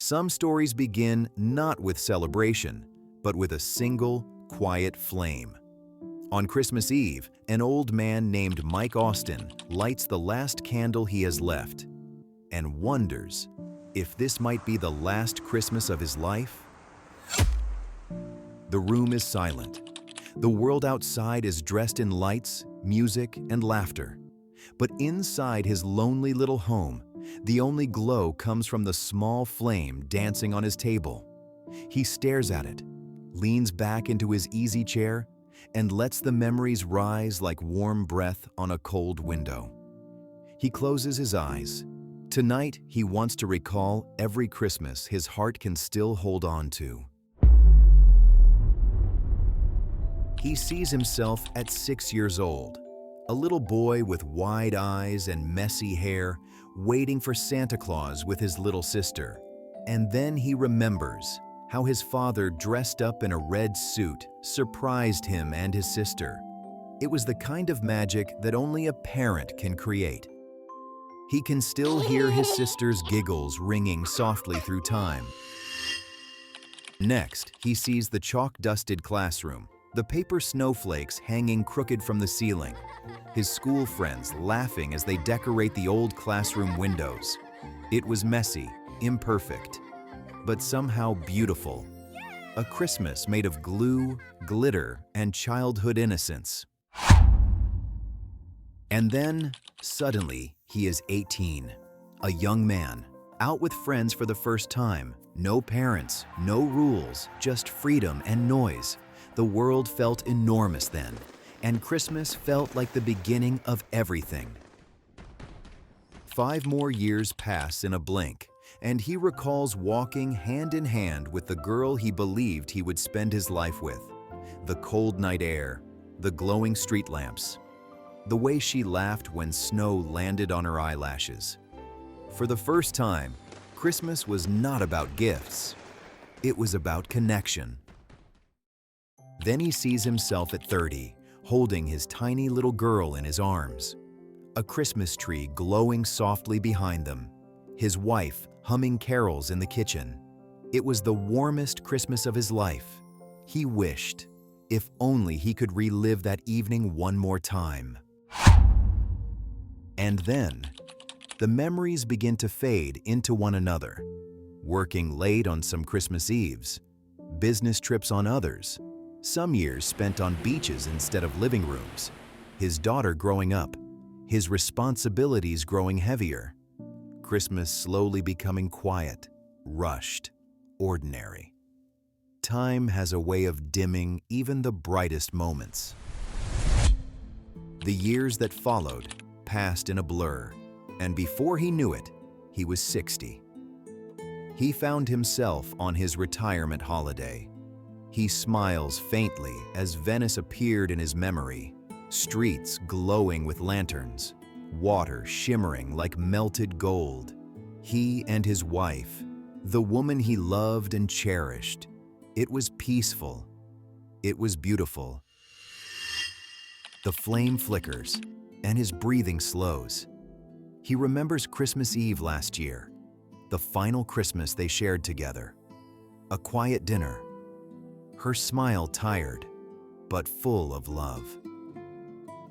Some stories begin not with celebration, but with a single, quiet flame. On Christmas Eve, an old man named Mike Austin lights the last candle he has left and wonders if this might be the last Christmas of his life. The room is silent. The world outside is dressed in lights, music, and laughter. But inside his lonely little home, the only glow comes from the small flame dancing on his table. He stares at it, leans back into his easy chair, and lets the memories rise like warm breath on a cold window. He closes his eyes. Tonight, he wants to recall every Christmas his heart can still hold on to. He sees himself at 6 years old, a little boy with wide eyes and messy hair, waiting for Santa Claus with his little sister. And then he remembers how his father, dressed up in a red suit, surprised him and his sister. It was the kind of magic that only a parent can create. He can still hear his sister's giggles ringing softly through time. Next, he sees the chalk-dusted classroom, the paper snowflakes hanging crooked from the ceiling, his school friends laughing as they decorate the old classroom windows. It was messy, imperfect, but somehow beautiful. A Christmas made of glue, glitter, and childhood innocence. And then, suddenly, he is 18, a young man, out with friends for the first time. No parents, no rules, just freedom and noise. The world felt enormous then, and Christmas felt like the beginning of everything. 5 more years pass in a blink, and he recalls walking hand in hand with the girl he believed he would spend his life with. The cold night air, the glowing street lamps, the way she laughed when snow landed on her eyelashes. For the first time, Christmas was not about gifts. It was about connection. Then he sees himself at 30, holding his tiny little girl in his arms. A Christmas tree glowing softly behind them. His wife humming carols in the kitchen. It was the warmest Christmas of his life. He wished, if only he could relive that evening one more time. And then, the memories begin to fade into one another. Working late on some Christmas Eves, business trips on others, some years spent on beaches instead of living rooms, his daughter growing up, his responsibilities growing heavier, Christmas slowly becoming quiet, rushed, ordinary. Time has a way of dimming even the brightest moments. The years that followed passed in a blur, and before he knew it, he was 60. He found himself on his retirement holiday. He smiles faintly as Venice appeared in his memory, streets glowing with lanterns, water shimmering like melted gold. He and his wife, the woman he loved and cherished. It was peaceful. It was beautiful. The flame flickers, and his breathing slows. He remembers Christmas Eve last year, the final Christmas they shared together. A quiet dinner. Her smile tired, but full of love.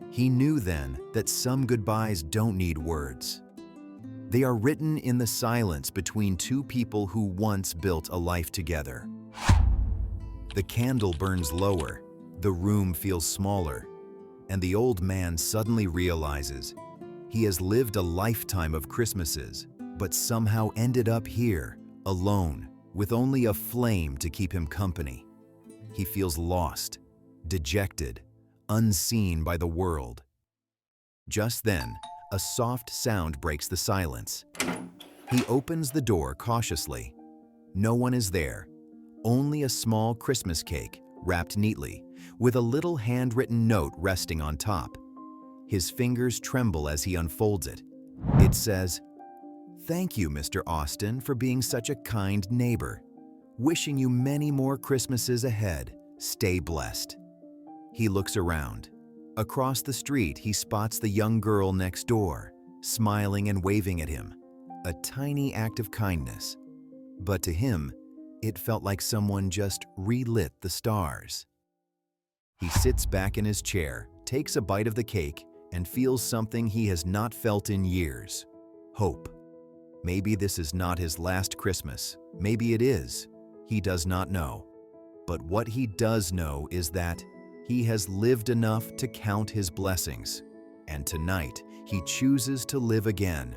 He knew then that some goodbyes don't need words. They are written in the silence between two people who once built a life together. The candle burns lower, the room feels smaller, and the old man suddenly realizes he has lived a lifetime of Christmases, but somehow ended up here, alone, with only a flame to keep him company. He feels lost, dejected, unseen by the world. Just then, a soft sound breaks the silence. He opens the door cautiously. No one is there, only a small Christmas cake wrapped neatly, with a little handwritten note resting on top. His fingers tremble as he unfolds it. It says, "Thank you, Mr. Austin, for being such a kind neighbor. Wishing you many more Christmases ahead. Stay blessed." He looks around. Across the street, he spots the young girl next door, smiling and waving at him. A tiny act of kindness. But to him, it felt like someone just relit the stars. He sits back in his chair, takes a bite of the cake, and feels something he has not felt in years: hope. Maybe this is not his last Christmas. Maybe it is. He does not know. But what he does know is that he has lived enough to count his blessings. And tonight, he chooses to live again.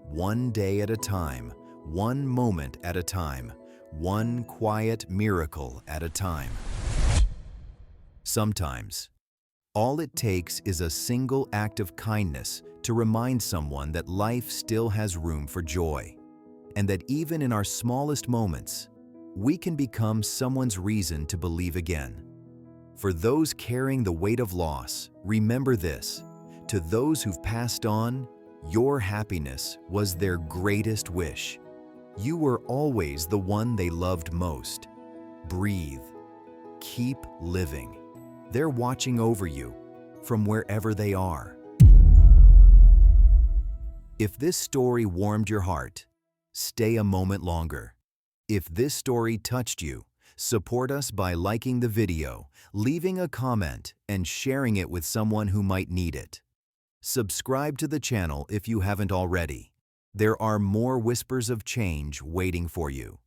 One day at a time, one moment at a time, one quiet miracle at a time. Sometimes, all it takes is a single act of kindness to remind someone that life still has room for joy, and that even in our smallest moments, we can become someone's reason to believe again. For those carrying the weight of loss, remember this: to those who've passed on, your happiness was their greatest wish. You were always the one they loved most. Breathe. Keep living. They're watching over you from wherever they are. If this story warmed your heart, stay a moment longer. If this story touched you, support us by liking the video, leaving a comment, and sharing it with someone who might need it. Subscribe to the channel if you haven't already. There are more whispers of change waiting for you.